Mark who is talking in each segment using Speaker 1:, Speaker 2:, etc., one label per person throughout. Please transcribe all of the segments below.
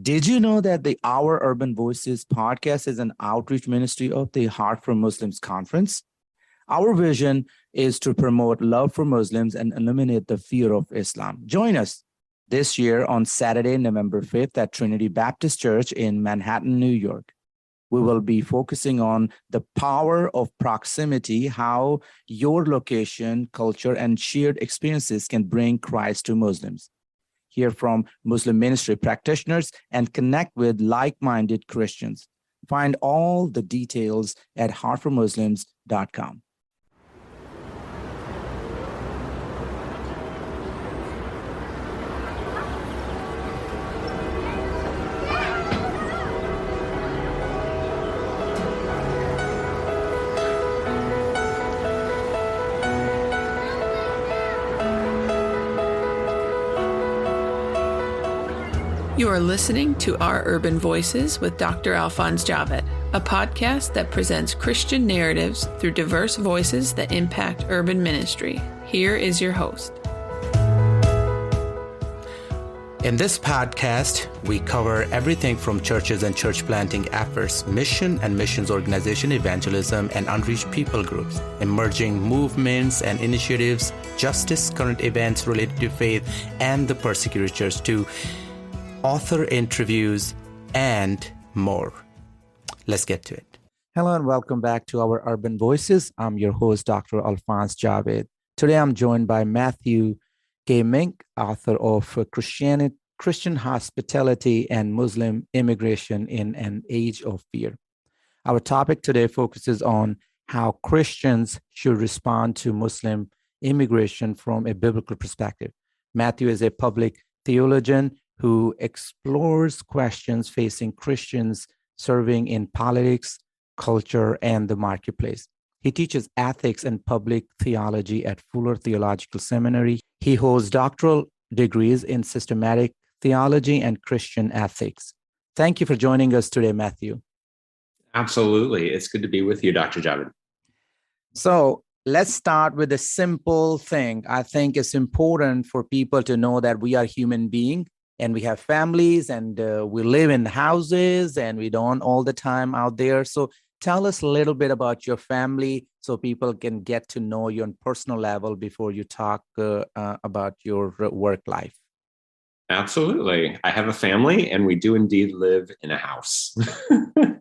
Speaker 1: Did you know that the Our Urban Voices podcast is an outreach ministry of the Heart for Muslims conference? Our vision is to promote love for Muslims and eliminate the fear of Islam. Join us this year on Saturday, November 5th at Trinity Baptist Church in Manhattan, New York. We will be focusing on the power of proximity, how your location, culture, and shared experiences can bring Christ to Muslims. Hear from Muslim ministry practitioners and connect with like-minded Christians. Find all the details at heartformuslims.com.
Speaker 2: You are listening to Our Urban Voices with Dr. Alphonse Javed, a podcast that presents Christian narratives through diverse voices that impact urban ministry. Here is your host.
Speaker 1: In this podcast, we cover everything from churches and church planting efforts, mission and missions organization, evangelism, and unreached people groups, emerging movements and initiatives, justice, current events related to faith, and the persecuted church too. Author interviews, and more. Let's get to it. Hello and welcome back to Our Urban Voices. I'm your host, Dr. Alphonse Javed. Today I'm joined by Kaemingk, author of Christian Hospitality and Muslim Immigration in an Age of Fear. Our topic today focuses on how Christians should respond to Muslim immigration from a biblical perspective. Matthew is a public theologian who explores questions facing Christians serving in politics, culture, and the marketplace. He teaches ethics and public theology at Fuller Theological Seminary. He holds doctoral degrees in systematic theology and Christian ethics. Thank you for joining us today, Matthew.
Speaker 3: Absolutely. It's good to be with you, Dr. Javed.
Speaker 1: So let's start with a simple thing. I think it's important for people to know that we are human beings. And we have families and we live in houses and we don't all the time out there. So tell us a little bit about your family so people can get to know you on personal level before you talk about your work life.
Speaker 3: Absolutely. I have a family and we do indeed live in a house.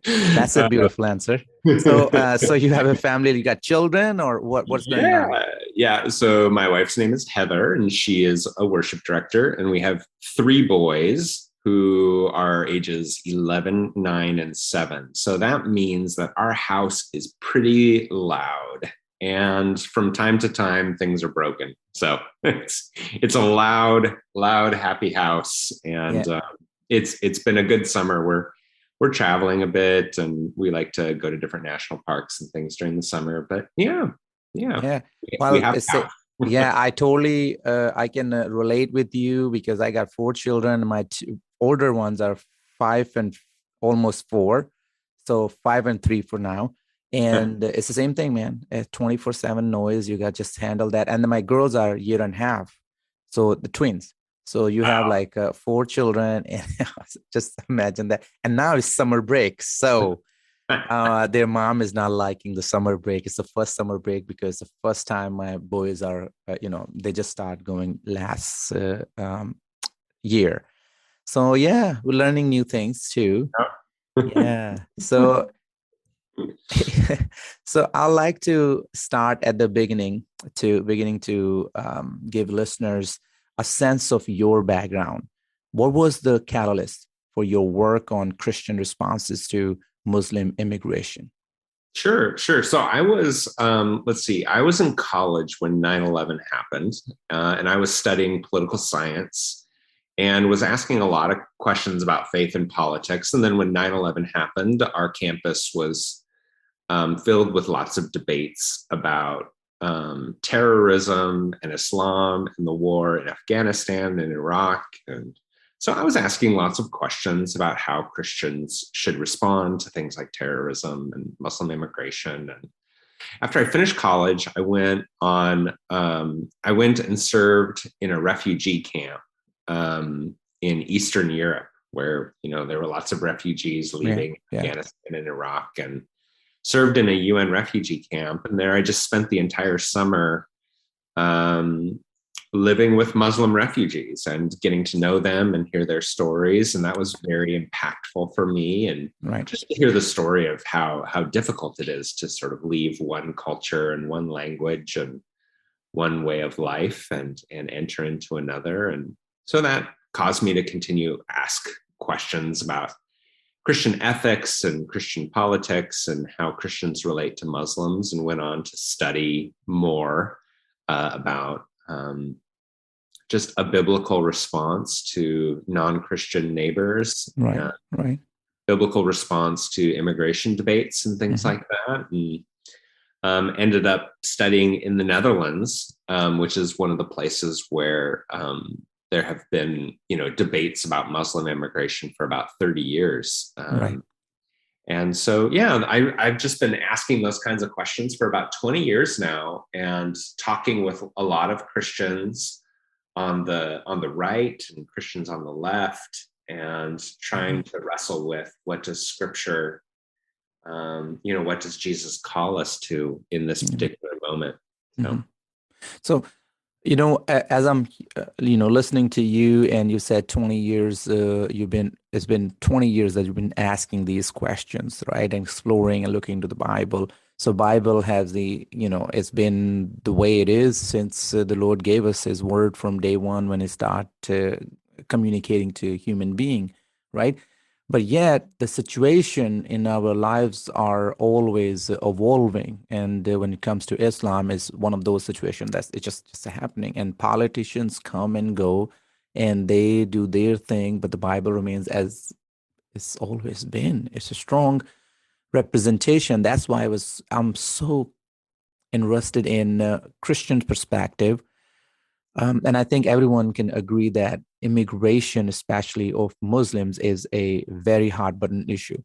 Speaker 1: That's a beautiful answer. So you have a family, you got children or what's going on?
Speaker 3: Yeah. So my wife's name is Heather and she is a worship director. And we have 3 boys who are ages 11, 9, and 7. So that means that our house is pretty loud. And from time to time, things are broken. So it's a loud, happy house. And it's been a good summer. We're traveling a bit and we like to go to different national parks and things during the summer. But yeah.
Speaker 1: Well, I totally I can relate with you because I got 4 children. My 2 older ones are 5 and almost 4. So 5 and 3 for now. And it's the same thing, man. 24/7 noise. You got to just handle that. And then my girls are 1.5 years. So the twins. So you have like 4 children. And just imagine that. And now it's summer break. So their mom is not liking the summer break. It's the first summer break because the first time my boys are, they just start going last year. So yeah, we're learning new things too. Yeah. So I'd like to start at the beginning to give listeners a sense of your background. What was the catalyst for your work on Christian responses to Muslim immigration?
Speaker 3: Sure. So I was, I was in college when 9/11 happened, and I was studying political science and was asking a lot of questions about faith and politics. And then when 9/11 happened, our campus was filled with lots of debates about terrorism and Islam and the war in Afghanistan and Iraq. And so I was asking lots of questions about how Christians should respond to things like terrorism and Muslim immigration. And after I finished college, I went and served in a refugee camp in Eastern Europe where, there were lots of refugees leaving
Speaker 1: Yeah.
Speaker 3: Afghanistan and Iraq, and served in a UN refugee camp. And there I just spent the entire summer living with Muslim refugees and getting to know them and hear their stories. And that was very impactful for me. And just to hear the story of how difficult it is to sort of leave one culture and one language and one way of life and enter into another. And so that caused me to continue to ask questions about Christian ethics and Christian politics and how Christians relate to Muslims, and went on to study more about just a biblical response to non-Christian neighbors, biblical response to immigration debates and things like that. And ended up studying in the Netherlands, which is one of the places where there have been, debates about Muslim immigration for about 30 years. And so, I've just been asking those kinds of questions for about 20 years now, and talking with a lot of Christians on the right and Christians on the left, and trying to wrestle with, what does Scripture, what does Jesus call us to in this particular moment?
Speaker 1: So, as I'm, listening to you, and you said 20 years, it's been 20 years that you've been asking these questions, right? And exploring and looking to the Bible. So Bible has it's been the way it is since the Lord gave us his word from day one, when he started communicating to a human being, right? But yet the situation in our lives are always evolving. And when it comes to Islam, is one of those situations that's it's just happening. And politicians come and go, and they do their thing, but the Bible remains as it's always been. It's a strong representation. That's why I'm so interested in Christian perspective. And I think everyone can agree that immigration, especially of Muslims, is a very hard button issue.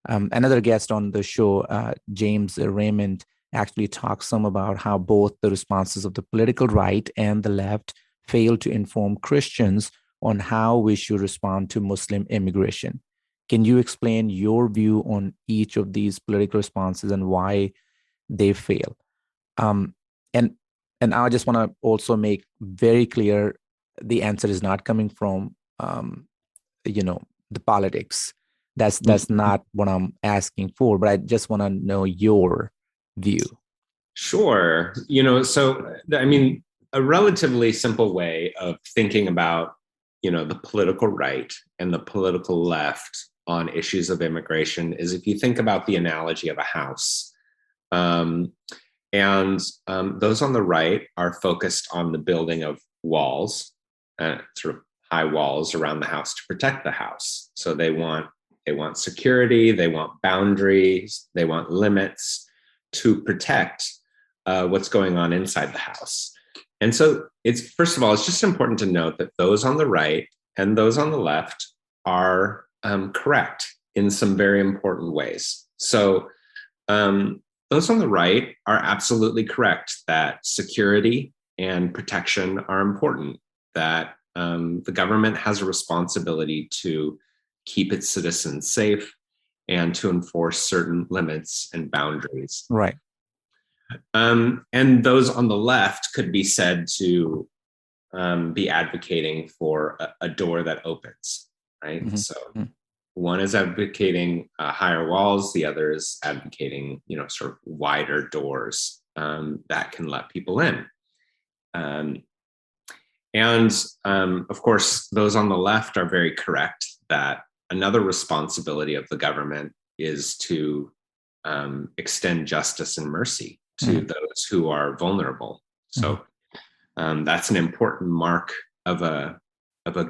Speaker 1: Another guest on the show, James Raymond, actually talks some about how both the responses of the political right and the left fail to inform Christians on how we should respond to Muslim immigration. Can you explain your view on each of these political responses and why they fail? And I just want to also make very clear, the answer is not coming from, the politics. That's not what I'm asking for, but I just want to know your view.
Speaker 3: Sure. So, a relatively simple way of thinking about, the political right and the political left on issues of immigration is, if you think about the analogy of a house. And those on the right are focused on the building of walls, sort of high walls around the house to protect the house. So they want security, they want boundaries, they want limits to protect what's going on inside the house. And so first of all, it's just important to note that those on the right and those on the left are correct in some very important ways. So those on the right are absolutely correct that security and protection are important, that the government has a responsibility to keep its citizens safe and to enforce certain limits and boundaries.
Speaker 1: Right.
Speaker 3: And those on the left could be said to be advocating for a door that opens, right? Mm-hmm. So one is advocating higher walls, the other is advocating, sort of wider doors that can let people in. And of course, those on the left are very correct that another responsibility of the government is to extend justice and mercy to those who are vulnerable. So that's an important mark of a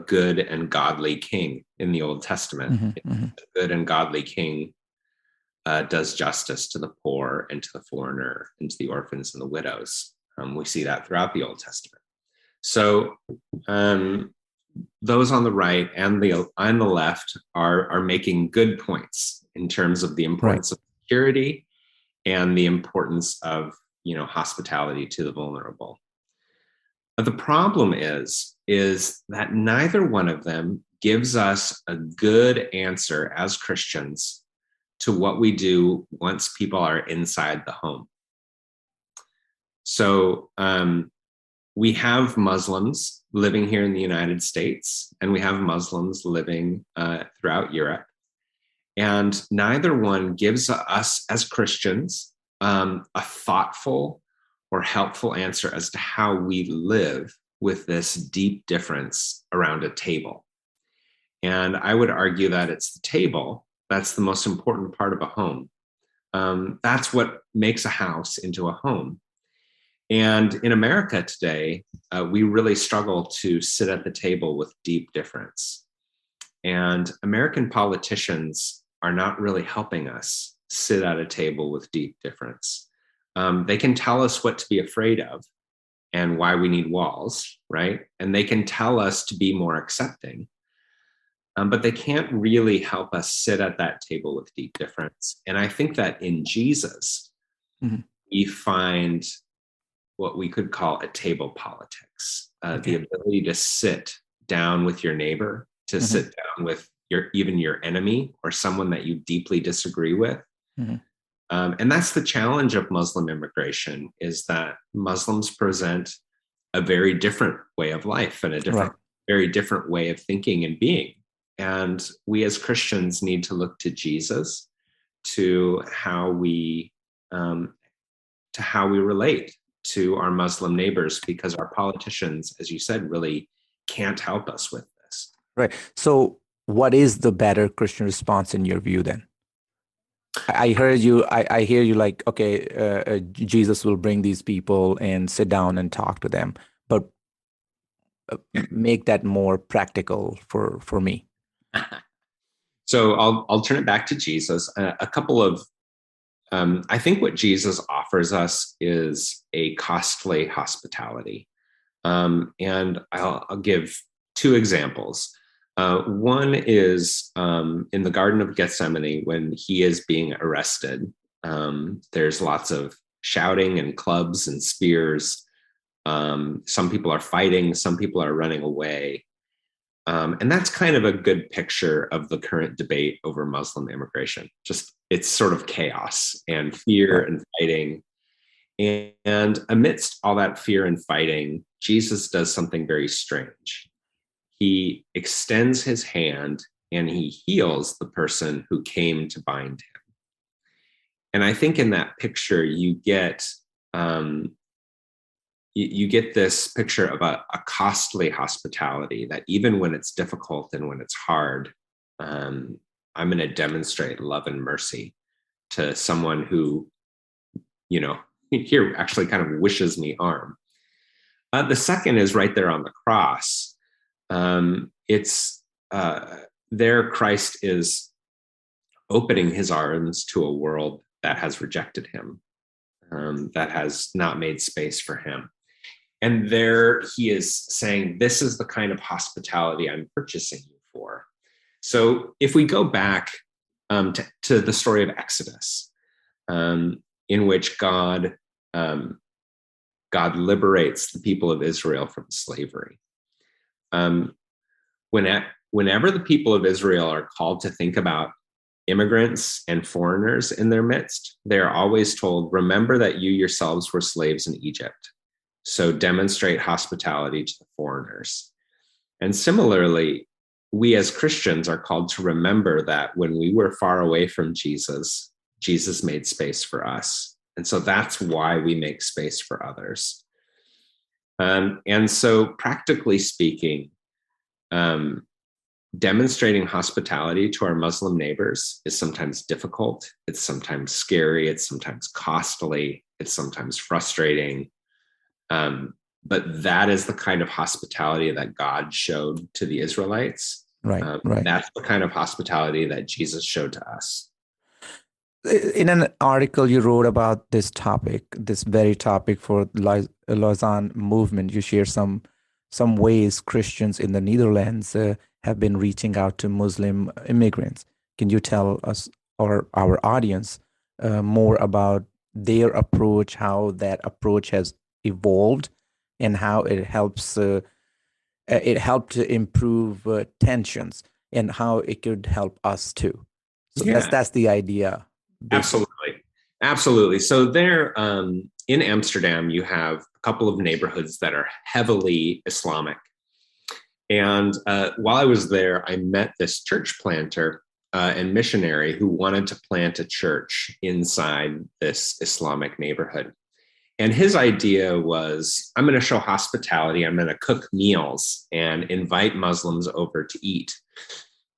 Speaker 3: good and godly king in the Old Testament. A good and godly king does justice to the poor and to the foreigner and to the orphans and the widows. We see that throughout the Old Testament. So those on the right and the left are making good points in terms of the importance of security and the importance of hospitality to the vulnerable. But the problem is that neither one of them gives us a good answer as Christians to what we do once people are inside the home. So we have Muslims living here in the United States, and we have Muslims living throughout Europe. And neither one gives us as Christians a thoughtful or helpful answer as to how we live with this deep difference around a table. And I would argue that it's the table that's the most important part of a home. That's what makes a house into a home. And in America today, we really struggle to sit at the table with deep difference. And American politicians are not really helping us sit at a table with deep difference. They can tell us what to be afraid of and why we need walls, right? And they can tell us to be more accepting. But they can't really help us sit at that table with deep difference. And I think that in Jesus, we find what we could call a table politics, the ability to sit down with your neighbor, to sit down with even your enemy or someone that you deeply disagree with. And that's the challenge of Muslim immigration, is that Muslims present a very different way of life and a very different way of thinking and being. And we as Christians need to look to Jesus to how we relate to our Muslim neighbors, because our politicians, as you said, really can't help us with this.
Speaker 1: Right. So what is the better Christian response in your view then? I heard you. I hear you like, okay, Jesus will bring these people and sit down and talk to them, but make that more practical for me.
Speaker 3: So I'll turn it back to Jesus. A couple of, I think what Jesus offers us is a costly hospitality. And I'll give two examples. One is in the Garden of Gethsemane, when he is being arrested. There's lots of shouting and clubs and spears. Some people are fighting, some people are running away. And that's kind of a good picture of the current debate over Muslim immigration. Just, it's sort of chaos and fear and fighting. And amidst all that fear and fighting, Jesus does something very strange. He extends his hand and he heals the person who came to bind him. And I think in that picture, you get this picture of a costly hospitality, that even when it's difficult and when it's hard, I'm going to demonstrate love and mercy to someone who, here actually kind of wishes me harm. The second is right there on the cross. There Christ is opening his arms to a world that has rejected him, that has not made space for him. And there he is saying, this is the kind of hospitality I'm purchasing you for. So if we go back to the story of Exodus, in which God liberates the people of Israel from slavery. Whenever the people of Israel are called to think about immigrants and foreigners in their midst, they are always told, remember that you yourselves were slaves in Egypt. So demonstrate hospitality to the foreigners. And similarly, we as Christians are called to remember that when we were far away from Jesus, Jesus made space for us. And so that's why we make space for others. And so practically speaking, demonstrating hospitality to our Muslim neighbors is sometimes difficult. It's sometimes scary. It's sometimes costly. It's sometimes frustrating. But that is the kind of hospitality that God showed to the Israelites.
Speaker 1: Right.
Speaker 3: That's the kind of hospitality that Jesus showed to us.
Speaker 1: In an article you wrote about this topic, this very topic for Lausanne movement, you share some ways Christians in the Netherlands have been reaching out to Muslim immigrants. Can you tell us or our audience more about their approach, how that approach has evolved, and how it helps it helped to improve tensions and how it could help us too. So that's the idea. Basically.
Speaker 3: Absolutely. So there, in Amsterdam, you have a couple of neighborhoods that are heavily Islamic. And while I was there, I met this church planter and missionary who wanted to plant a church inside this Islamic neighborhood. And his idea was, I'm going to show hospitality. I'm going to cook meals and invite Muslims over to eat.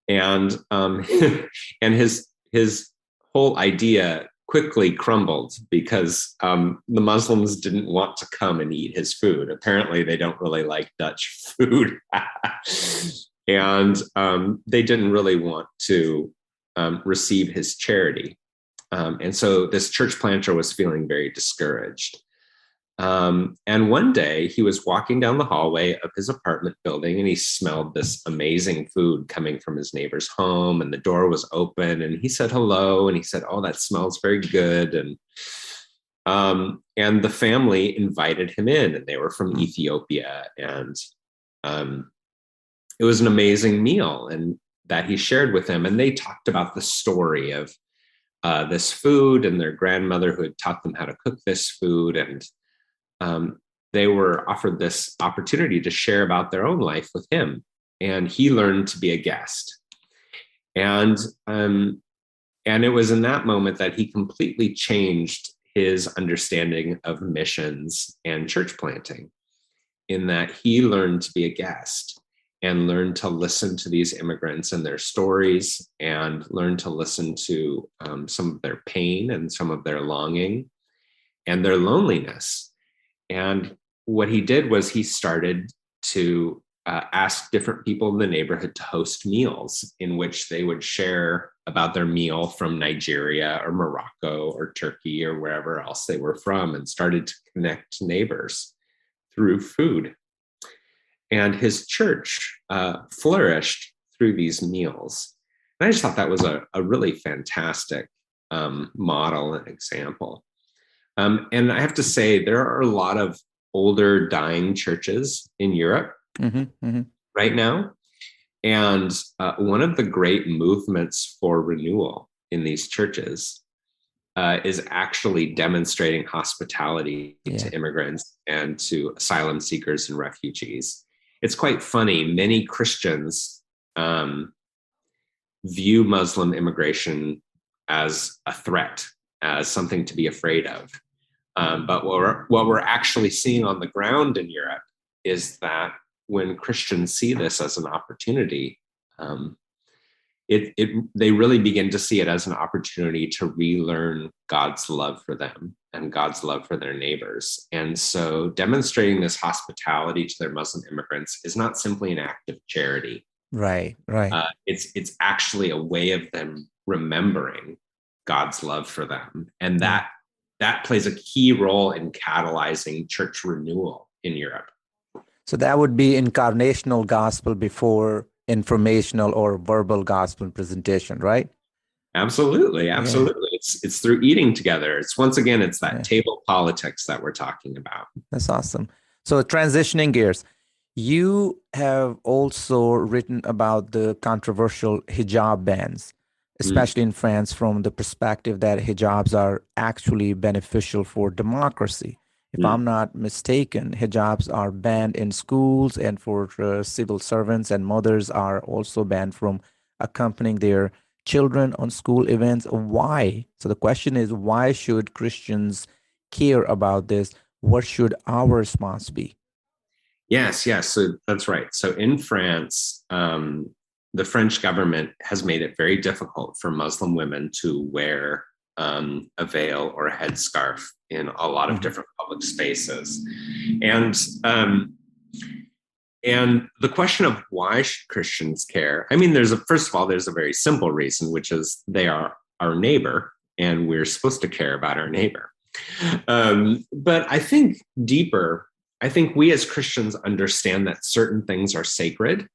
Speaker 3: And and his whole idea quickly crumbled because the Muslims didn't want to come and eat his food. Apparently, they don't really like Dutch food. And they didn't really want to receive his charity. And so this church planter was feeling very discouraged. And one day he was walking down the hallway of his apartment building and he smelled this amazing food coming from his neighbor's home, and the door was open and he said hello and he said, "Oh, that smells very good." And the family invited him in, and they were from Ethiopia, and it was an amazing meal and that he shared with them. And they talked about the story of this food and their grandmother who had taught them how to cook this food. And they were offered this opportunity to share about their own life with him. And he learned to be a guest. And it was in that moment that he completely changed his understanding of missions and church planting, in that he learned to be a guest and learned to listen to these immigrants and their stories, and learned to listen to some of their pain and some of their longing and their loneliness. And what he did was he started to ask different people in the neighborhood to host meals in which they would share about their meal from Nigeria or Morocco or Turkey or wherever else they were from, and started to connect neighbors through food. And his church flourished through these meals. And I just thought that was a really fantastic model and example. And I have to say, there are a lot of older dying churches in Europe right now. And one of the great movements for renewal in these churches is actually demonstrating hospitality to immigrants and to asylum seekers and refugees. It's quite funny. Many Christians view Muslim immigration as a threat, as something to be afraid of. But what we're actually seeing on the ground in Europe is that when Christians see this as an opportunity, they really begin to see it as an opportunity to relearn God's love for them and God's love for their neighbors. And so demonstrating this hospitality to their Muslim immigrants is not simply an act of charity.
Speaker 1: Right.
Speaker 3: It's actually a way of them remembering God's love for them. And that plays a key role in catalyzing church renewal in Europe.
Speaker 1: So that would be incarnational gospel before informational or verbal gospel presentation, right?
Speaker 3: Absolutely. Yeah. It's through eating together. It's that table politics that we're talking about.
Speaker 1: That's awesome. So transitioning gears, you have also written about the controversial hijab bans, especially in France, from the perspective that hijabs are actually beneficial for democracy. If I'm not mistaken, hijabs are banned in schools and for civil servants, and mothers are also banned from accompanying their children on school events. Why? So the question is, why should Christians care about this? What should our response be?
Speaker 3: Yes. So that's right. So in France, the French government has made it very difficult for Muslim women to wear a veil or a headscarf in a lot of different public spaces. And the question of why should Christians care? I mean, first of all, there's a very simple reason, which is they are our neighbor and we're supposed to care about our neighbor. But I think deeper, we as Christians understand that certain things are sacred,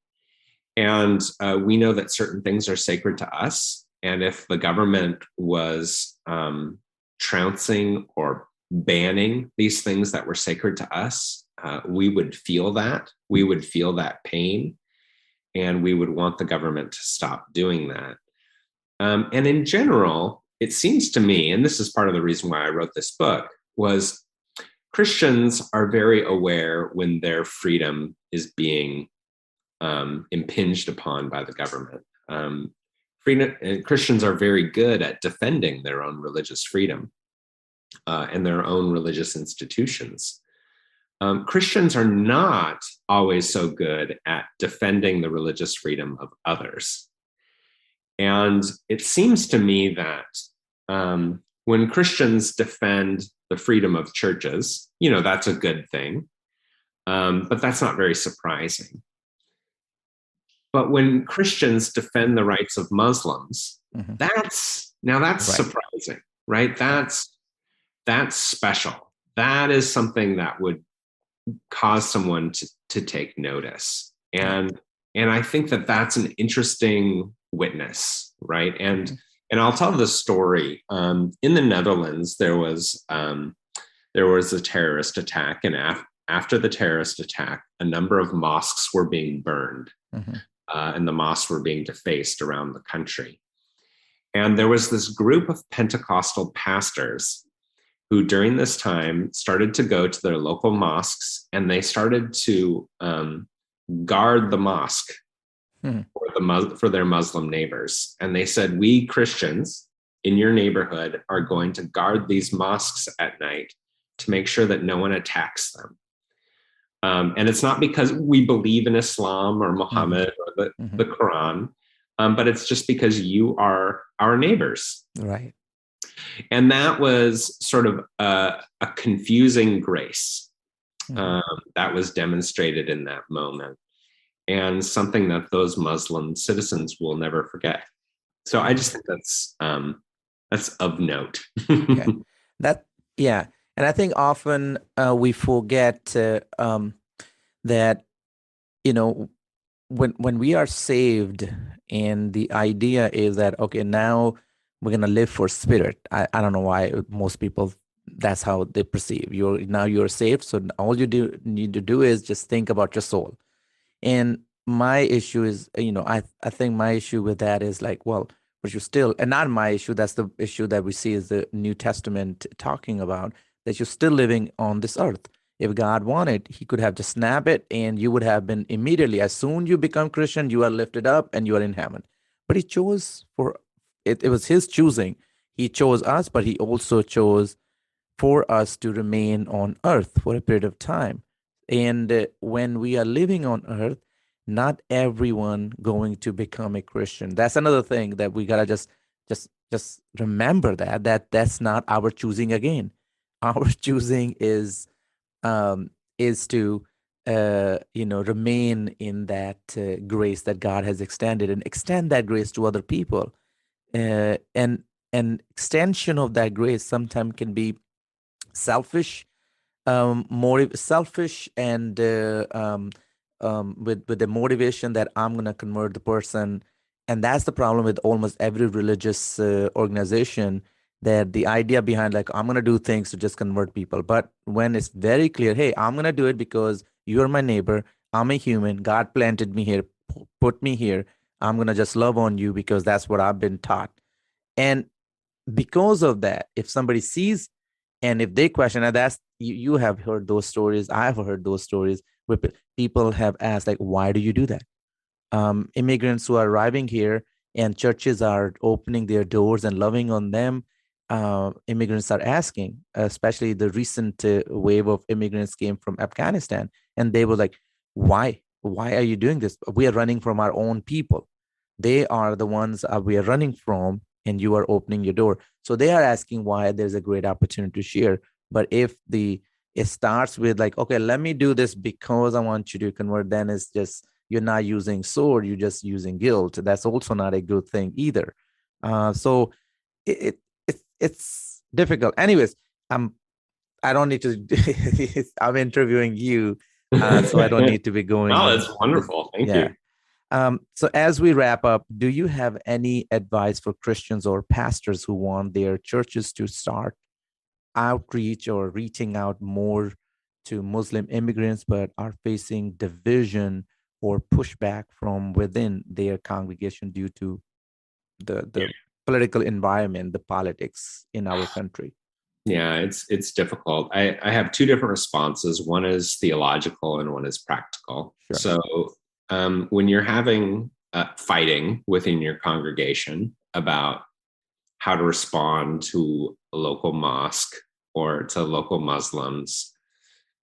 Speaker 3: and we know that certain things are sacred to us. And if the government was trouncing or banning these things that were sacred to us, we would feel that. We would feel that pain, and we would want the government to stop doing that. And in general, it seems to me, and this is part of the reason why I wrote this book, was Christians are very aware when their freedom is being impinged upon by the government. Christians are very good at defending their own religious freedom and their own religious institutions. Christians are not always so good at defending the religious freedom of others. And it seems to me that when Christians defend the freedom of churches, that's a good thing, but that's not very surprising. But when Christians defend the rights of Muslims, that's right. Surprising, right? That's special. That is something that would cause someone to take notice. And I think that that's an interesting witness, right? And I'll tell the story. In the Netherlands, there was a terrorist attack, and after the terrorist attack, a number of mosques were being burned, and the mosques were being defaced around the country. And there was this group of Pentecostal pastors who, during this time, started to go to their local mosques, and they started to guard the mosque for their Muslim neighbors. And they said, we Christians in your neighborhood are going to guard these mosques at night to make sure that no one attacks them. And it's not because we believe in Islam or Muhammad or the Quran, but it's just because you are our neighbors.
Speaker 4: Right.
Speaker 3: And that was sort of a confusing grace that was demonstrated in that moment, and something that those Muslim citizens will never forget. So I just think that's of note.
Speaker 4: And I think often we forget that, when we are saved, and the idea is that, okay, now we're going to live for spirit. I don't know why most people, that's how they perceive. You're saved, so all you need to do is just think about your soul. And my issue is, I think my issue with that is like, well, but you're still, and not my issue, that's the issue that we see is the New Testament talking about, that you're still living on this earth. If God wanted, he could have just snapped it, and you would have been immediately, as soon you become Christian, you are lifted up and you are in heaven. But he chose it was his choosing. He chose us, but he also chose for us to remain on earth for a period of time. And when we are living on earth, not everyone going to become a Christian. That's another thing that we gotta just remember, that's not our choosing again. Our choosing is to remain in that grace that God has extended, and extend that grace to other people. And an extension of that grace sometimes can be selfish, more selfish, and with the motivation that I'm going to convert the person. And that's the problem with almost every religious organization, that the idea behind, like, I'm going to do things to just convert people. But when it's very clear, hey, I'm going to do it because you're my neighbor, I'm a human, God planted me here, put me here, I'm going to just love on you because that's what I've been taught. And because of that, if somebody sees, and if they question, and that's, you have heard those stories, I've heard those stories where people have asked, like, why do you do that? Immigrants who are arriving here, and churches are opening their doors and loving on them. Immigrants are asking, especially the recent wave of immigrants came from Afghanistan, and they were like, why are you doing this? We are running from our own people. They are the ones we are running from, and you are opening your door. So they are asking why. There's a great opportunity to share. But if it starts with like, okay, let me do this because I want you to convert, then it's just, you're not using sword, you're just using guilt. That's also not a good thing either. So it's difficult. Anyways, I don't need to, I'm interviewing you, so I don't need to be going.
Speaker 3: Oh, that's wonderful. Thank you.
Speaker 4: So as we wrap up, do you have any advice for Christians or pastors who want their churches to start outreach or reaching out more to Muslim immigrants, but are facing division or pushback from within their congregation due to the political environment, the politics in our country?
Speaker 3: Yeah, it's difficult. I have two different responses. One is theological and one is practical.
Speaker 4: Sure.
Speaker 3: So when you're having fighting within your congregation about how to respond to a local mosque or to local Muslims,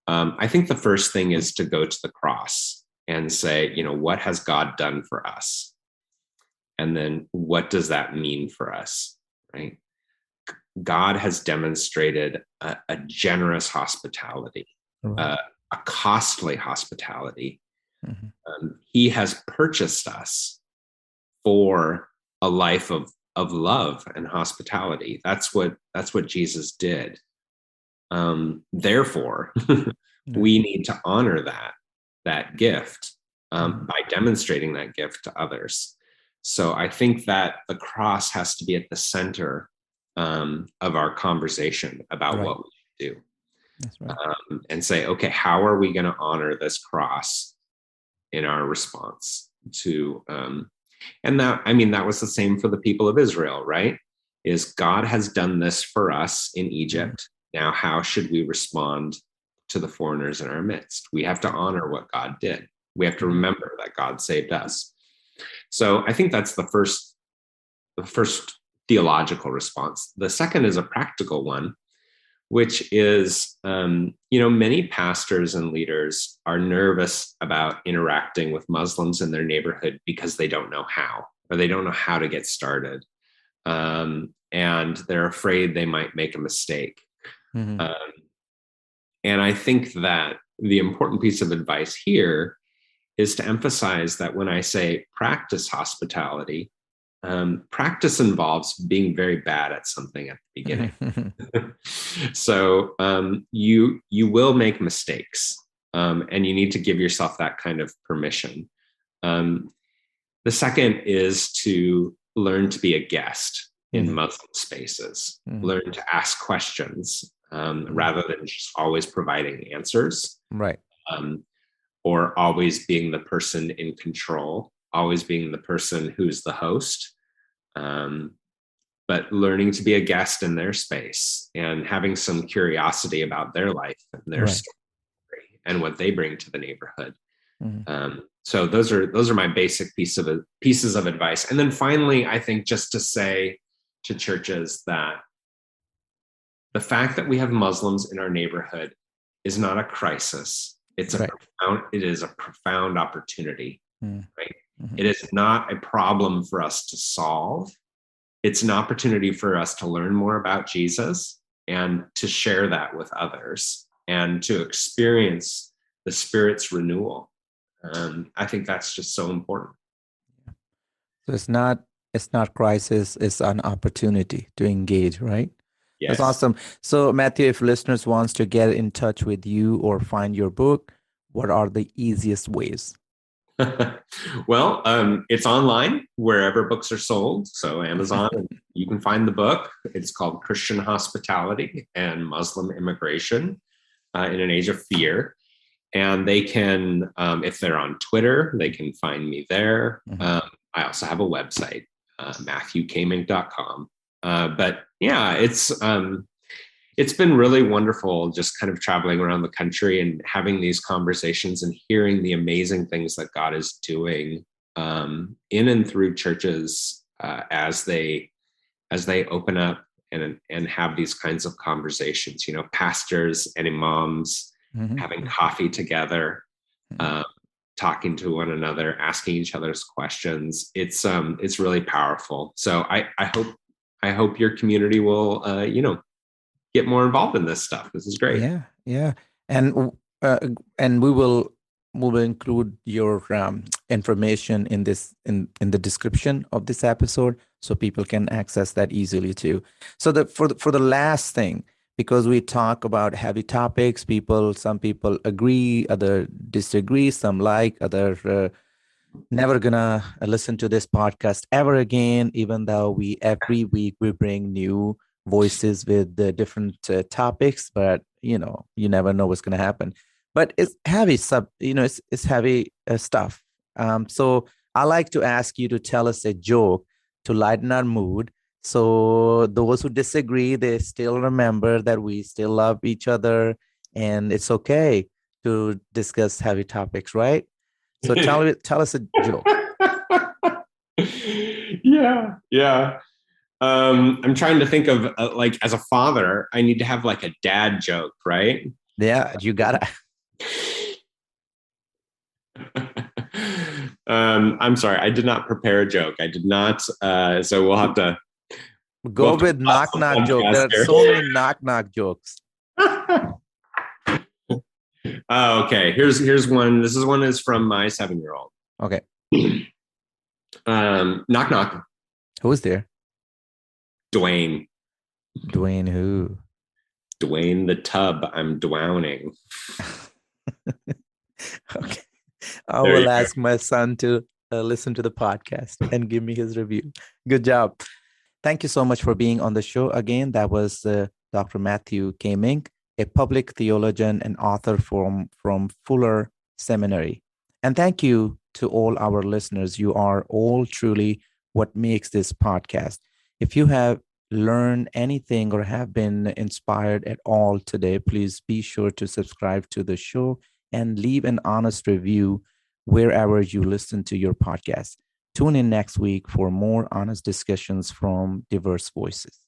Speaker 3: I think the first thing is to go to the cross and say, what has God done for us? And then what does that mean for us, right? God has demonstrated a generous hospitality,
Speaker 4: Right.
Speaker 3: A costly hospitality.
Speaker 4: Mm-hmm.
Speaker 3: He has purchased us for a life of love and hospitality. That's what Jesus did. Therefore, we need to honor that gift by demonstrating that gift to others. So I think that the cross has to be at the center of our conversation about what we do.
Speaker 4: That's right.
Speaker 3: And say, okay, how are we going to honor this cross in our response to, and that was the same for the people of Israel, right? Is God has done this for us in Egypt. Now, how should we respond to the foreigners in our midst? We have to honor what God did. We have to remember that God saved us. So I think that's the first theological response. The second is a practical one, which is, many pastors and leaders are nervous about interacting with Muslims in their neighborhood because they don't know how, or they don't know how to get started. And they're afraid they might make a mistake.
Speaker 4: Mm-hmm.
Speaker 3: And I think that the important piece of advice here is to emphasize that when I say practice hospitality, practice involves being very bad at something at the beginning. So you will make mistakes, and you need to give yourself that kind of permission. The second is to learn to be a guest in Muslim spaces, learn to ask questions rather than just always providing answers.
Speaker 4: Right.
Speaker 3: Or always being the person in control, always being the person who's the host, but learning to be a guest in their space and having some curiosity about their life and their story and what they bring to the neighborhood. So those are my basic pieces of advice. And then finally, I think just to say to churches that the fact that we have Muslims in our neighborhood is not a crisis. It is a profound opportunity, right? It is not a problem for us to solve. It's an opportunity for us to learn more about Jesus and to share that with others and to experience the Spirit's renewal. I think that's just so important.
Speaker 4: So it's not crisis, it's an opportunity to engage, right?
Speaker 3: Yes.
Speaker 4: That's awesome. So Matthew, if listeners wants to get in touch with you or find your book, what are the easiest ways?
Speaker 3: Well, it's online wherever books are sold. So Amazon, you can find the book. It's called Christian Hospitality and Muslim Immigration in an Age of Fear. And they can, if they're on Twitter, they can find me there. I also have a website, MatthewKaemingk.com. But yeah, it's been really wonderful just kind of traveling around the country and having these conversations and hearing the amazing things that God is doing in and through churches as they open up and have these kinds of conversations, pastors and imams having coffee together, talking to one another, asking each other's questions. It's really powerful. So I hope your community will, get more involved in this stuff. This is great.
Speaker 4: Yeah. And we will include your information in this in the description of this episode, so people can access that easily too. So for the last thing, because we talk about heavy topics, some people agree, other disagree, some like, other never gonna listen to this podcast ever again, even though every week we bring new voices with the different topics, but you never know what's going to happen. But it's heavy it's heavy stuff. So I like to ask you to tell us a joke to lighten our mood. So those who disagree, they still remember that we still love each other, and it's okay to discuss heavy topics, right? So tell us a joke.
Speaker 3: Yeah. I'm trying to think of like, as a father, I need to have like a dad joke, right?
Speaker 4: Yeah, you gotta.
Speaker 3: I'm sorry, I did not prepare a joke. I did not. So we'll have to
Speaker 4: Go with knock joke. There are so many knock jokes.
Speaker 3: Oh, okay. Here's one. This is from my 7-year-old.
Speaker 4: Okay.
Speaker 3: Knock.
Speaker 4: Who's there?
Speaker 3: Dwayne.
Speaker 4: Dwayne who?
Speaker 3: Dwayne the tub. I'm drowning.
Speaker 4: Okay. I will ask my son to listen to the podcast and give me his review. Good job. Thank you so much for being on the show again. That was Dr. Matthew Kaemingk, a public theologian and author from Fuller Seminary. And thank you to all our listeners. You are all truly what makes this podcast. If you have learned anything or have been inspired at all today, please be sure to subscribe to the show and leave an honest review wherever you listen to your podcast. Tune in next week for more honest discussions from diverse voices.